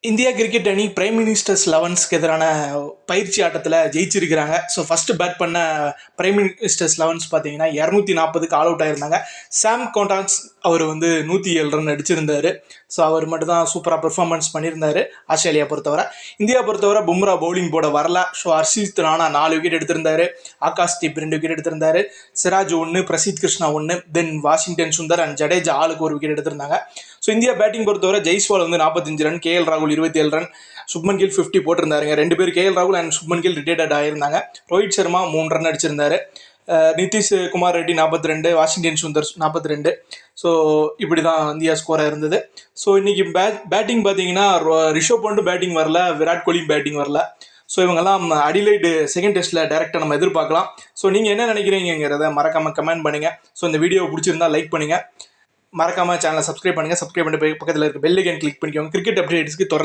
India cricket அணி prime ministers லெவன்ஸ்க்கு எதிரான பயிற்சி ஆட்டத்தில் ஜெயிச்சிருக்கிறாங்க. ஸோ ஃபஸ்ட்டு பேட் பண்ண பிரைம் மினிஸ்டர்ஸ் லெவன்ஸ் பார்த்தீங்கன்னா 240க்கு ஆல் அவுட் ஆயிருந்தாங்க. சாம் கான்டாக்ஸ் அவர் 107 ரன் அடிச்சிருந்தார். ஸோ அவர் மட்டும் தான் சூப்பராக பெர்ஃபார்மன்ஸ் பண்ணியிருந்தார். ஆஸ்திரேலியா பொறுத்தவரை. இந்தியா பொறுத்தவரை பும்ரா பவுலிங் போட வரல. ஸோ ஹர்ஷித் ராணா 4 விக்கெட் எடுத்திருந்தாரு. ஆகாஷ் தீப் 2 விக்கெட் எடுத்திருந்தாரு. சிராஜ் 1, பிரசித் கிருஷ்ணா 1, தென் வாஷிங்டன் சுந்தர் அண்ட் ஜடேஜா ஆளுக்கு 1 விக்கெட் எடுத்திருந்தாங்க. ஸோ இந்தியா பேட்டிங் பொறுத்தவரை ஜெய்ஸ்வால் 45 ரன், KL ராகுல் 27 ரன், சுப்மன் கில் 50 போட்டிருந்தாருங்க. 2 பேர் KL ராகுல் அண்ட் சுப்மன் கில் ரிட்டையர்ட் ஆயிருந்தாங்க. ரோஹித் சர்மா 3 ரன் அடிச்சிருந்தாரு. நிதிஷ் குமார் ரெட்டி 42, வாஷிங்டன் சுந்தர் 42. ஸோ இப்படி தான் இந்தியா ஸ்கோராக இருந்தது. ஸோ இன்னைக்கு பேட்டிங் பார்த்தீங்கன்னா ரிஷப் பண்ட் பேட்டிங் வரல, விராட் கோலி பேட்டிங் வரல. ஸோ இவங்கெல்லாம் அடிலைடு செகண்ட் டெஸ்ட்டில் டேரெக்டாக நம்ம எதிர்பார்க்கலாம். ஸோ நீங்கள் என்ன நினைக்கிறீங்கிறத மறக்காமல் கமெண்ட் பண்ணுங்கள். ஸோ இந்த வீடியோ பிடிச்சிருந்தா லைக் பண்ணுங்கள். மறக்காமல் சேனலை சப்ஸ்கிரைப் பண்ணுங்கள். சப்ஸ்கிரைப் பண்ணிட்டு பக்கத்தில் இருக்க பெல் ஐக்கான் கிளிக் பண்ணிக்கோங்க. கிரிக்கெட் அப்டேட்ஸ்க்கு தொடர்ந்து